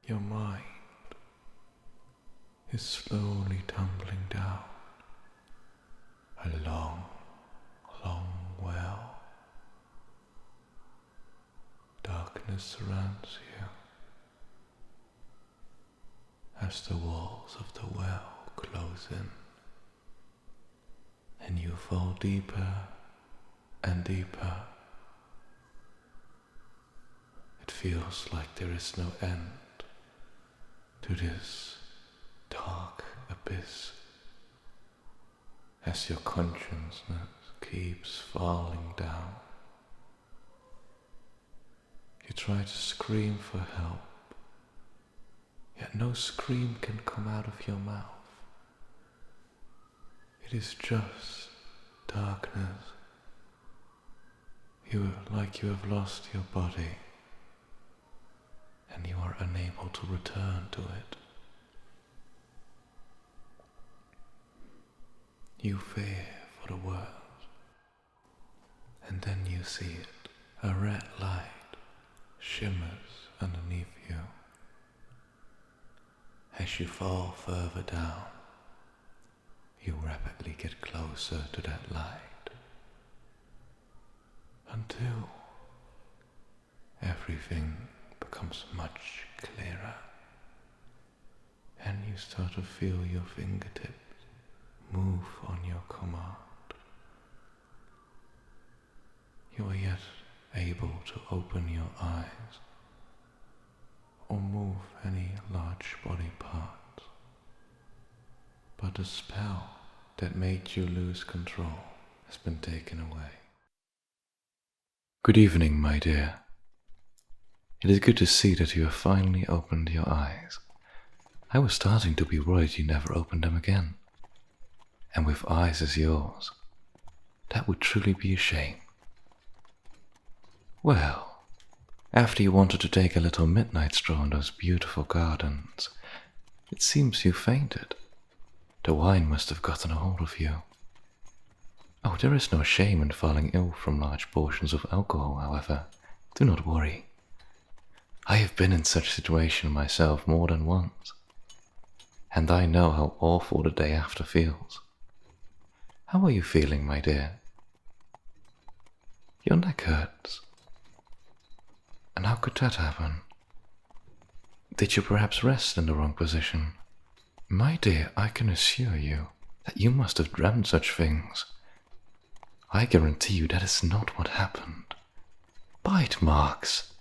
Your mind is slowly tumbling down a long, long well. Darkness surrounds you as the walls of the well close in, and you fall deeper and deeper. It feels like there is no end to this dark abyss as your consciousness keeps falling down. You try to scream for help, yet no scream can come out of your mouth. It is just darkness. You are like you have lost your body, and you are unable to return to it. You fear for the world, and then you see it. A red light shimmers underneath you. As you fall further down, you rapidly get closer to that light, until everything becomes much clearer, and you start to feel your fingertips move on your command. You are yet able to open your eyes or move any large body parts, but the spell that made you lose control has been taken away. Good evening, my dear. It is good to see that you have finally opened your eyes. I was starting to be worried you never opened them again. And with eyes as yours, that would truly be a shame. Well, after you wanted to take a little midnight stroll in those beautiful gardens, it seems you fainted. The wine must have gotten a hold of you. Oh, there is no shame in falling ill from large portions of alcohol, however. Do not worry. I have been in such a situation myself more than once, and I know how awful the day after feels. How are you feeling, my dear? Your neck hurts. And how could that happen? Did you perhaps rest in the wrong position? My dear, I can assure you that you must have dreamt such things. I guarantee you that is not what happened. Bite marks.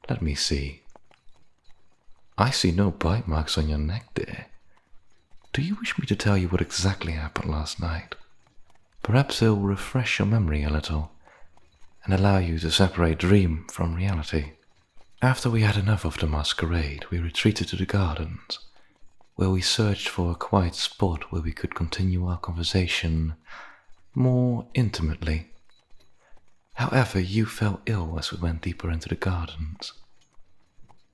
Let me see. I see no bite marks on your neck, dear. Do you wish me to tell you what exactly happened last night? Perhaps it will refresh your memory a little and allow you to separate dream from reality. After we had enough of the masquerade, we retreated to the gardens, where we searched for a quiet spot where we could continue our conversation more intimately. However, you fell ill as we went deeper into the gardens.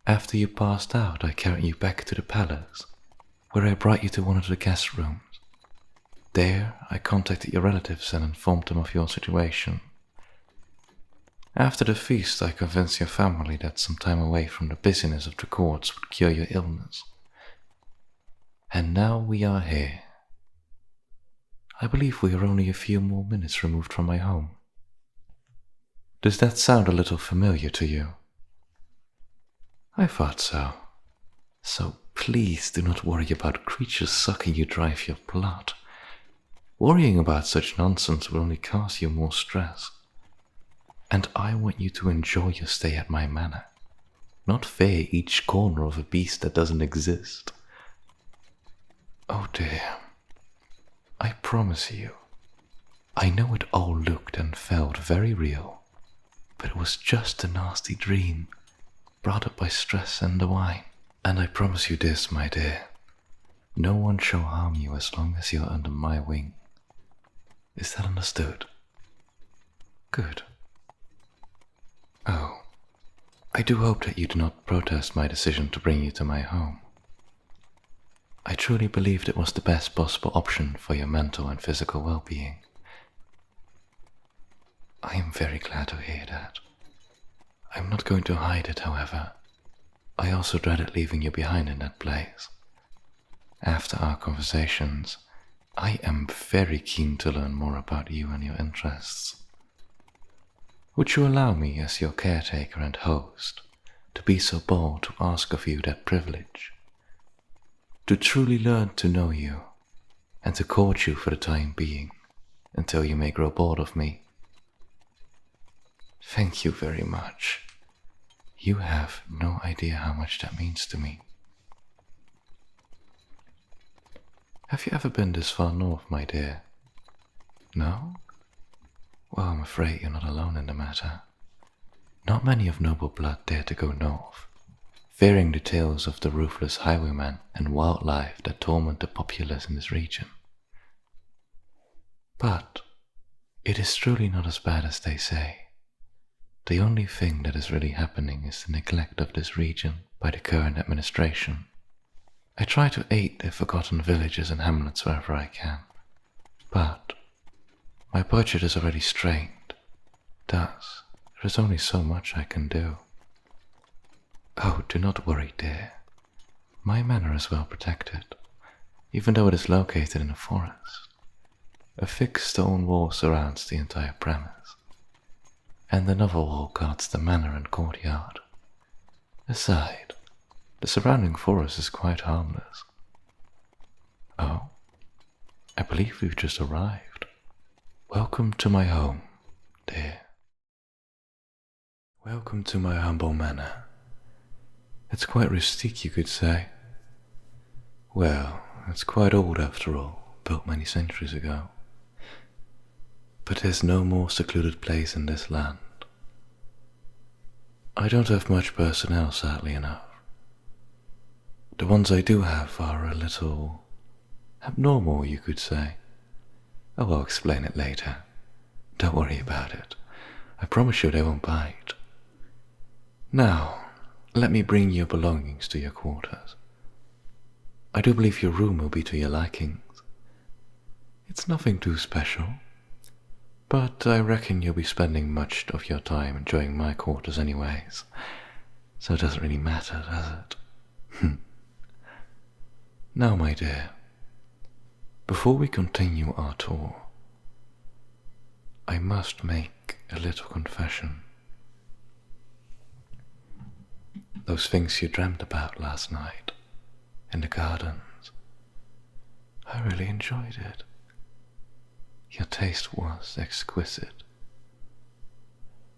After you passed out, I carried you back to the palace, where I brought you to one of the guest rooms. There, I contacted your relatives and informed them of your situation. After the feast, I convinced your family that some time away from the busyness of the courts would cure your illness. And now we are here. I believe we are only a few more minutes removed from my home. Does that sound a little familiar to you? I thought so. So please do not worry about creatures sucking you dry of your blood. Worrying about such nonsense will only cause you more stress. And I want you to enjoy your stay at my manor, not fear each corner of a beast that doesn't exist. Oh dear, I promise you, I know it all looked and felt very real, but it was just a nasty dream, brought up by stress and the wine. And I promise you this, my dear, no one shall harm you as long as you are under my wing. Is that understood? Good. Oh, I do hope that you do not protest my decision to bring you to my home. I truly believed it was the best possible option for your mental and physical well-being. I am very glad to hear that. I'm not going to hide it, however. I also dreaded leaving you behind in that place. After our conversations, I am very keen to learn more about you and your interests. Would you allow me, as your caretaker and host, to be so bold to ask of you that privilege? To truly learn to know you, and to court you for the time being, until you may grow bored of me. Thank you very much. You have no idea how much that means to me. Have you ever been this far north, my dear? No? Well, I'm afraid you're not alone in the matter. Not many of noble blood dare to go north, fearing the tales of the ruthless highwaymen and wildlife that torment the populace in this region. But it is truly not as bad as they say. The only thing that is really happening is the neglect of this region by the current administration. I try to aid the forgotten villages and hamlets wherever I can, but my budget is already strained. Thus, there is only so much I can do. Oh, do not worry, dear. My manor is well protected, even though it is located in a forest. A thick stone wall surrounds the entire premise, and another wall guards the manor and courtyard. Aside, the surrounding forest is quite harmless. Oh, I believe we've just arrived. Welcome to my home, dear. Welcome to my humble manor. It's quite rustic, you could say. Well, it's quite old after all, built many centuries ago. But there's no more secluded place in this land. I don't have much personnel, sadly enough. The ones I do have are a little abnormal, you could say. Oh, I'll explain it later. Don't worry about it. I promise you they won't bite. Now, let me bring your belongings to your quarters. I do believe your room will be to your likings. It's nothing too special, but I reckon you'll be spending much of your time enjoying my quarters anyways, so it doesn't really matter, does it? Now, my dear, before we continue our tour, I must make a little confession. Those things you dreamt about last night in the gardens, I really enjoyed it. Your taste was exquisite.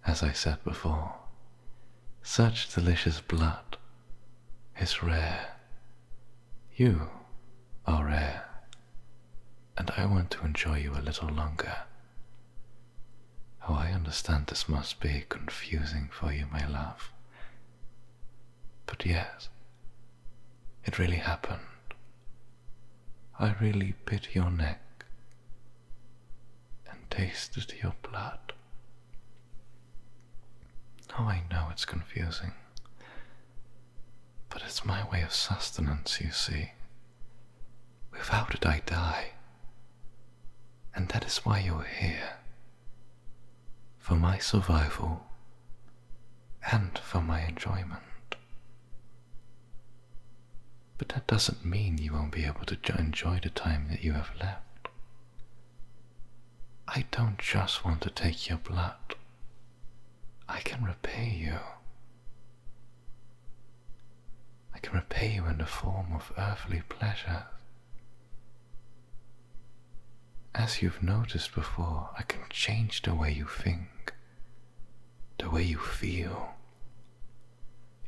As I said before, such delicious blood is rare. You are rare, and I want to enjoy you a little longer. Oh, I understand this must be confusing for you, my love. But yes, it really happened. I really bit your neck and tasted your blood. Oh, I know it's confusing, but it's my way of sustenance, you see. Without it I die, and that is why you're here. For my survival and for my enjoyment. But that doesn't mean you won't be able to enjoy the time that you have left. I don't just want to take your blood. I can repay you. I can repay you in the form of earthly pleasures. As you've noticed before, I can change the way you think, the way you feel.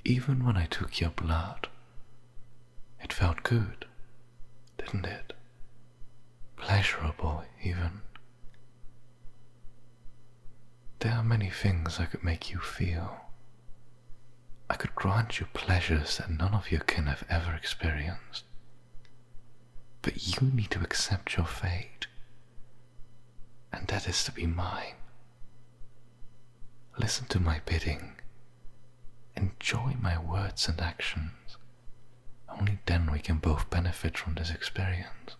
Even when I took your blood, it felt good, didn't it? Pleasurable, even. There are many things I could make you feel. I could grant you pleasures that none of your kin have ever experienced. But you need to accept your fate, and that is to be mine. Listen to my bidding. Enjoy my words and actions. Only then we can both benefit from this experience.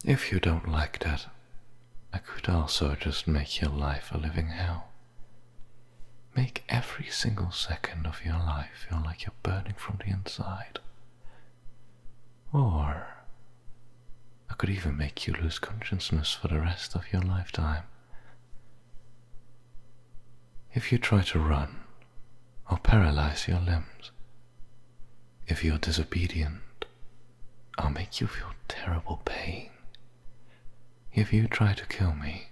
If you don't like that, I could also just make your life a living hell. Make every single second of your life feel like you're burning from the inside. Or I could even make you lose consciousness for the rest of your lifetime. If you try to run or paralyze your limbs, if you're disobedient, I'll make you feel terrible pain. If you try to kill me,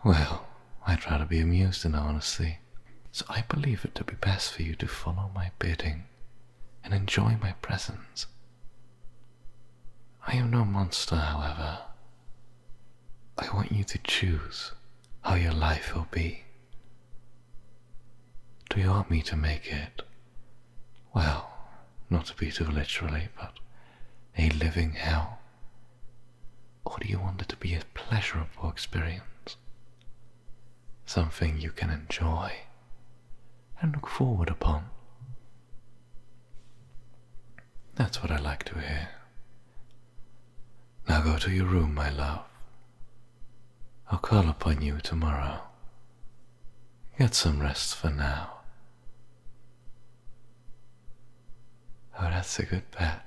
well, I'd rather be amused in honesty. So I believe it to be best for you to follow my bidding and enjoy my presence. I am no monster, however. I want you to choose how your life will be. Do you want me to make it, well, not to be too literally, but a living hell? Or do you want it to be a pleasurable experience? Something you can enjoy and look forward upon? That's what I like to hear. Now go to your room, my love. I'll call upon you tomorrow. Get some rest for now. Oh, that's a good bet.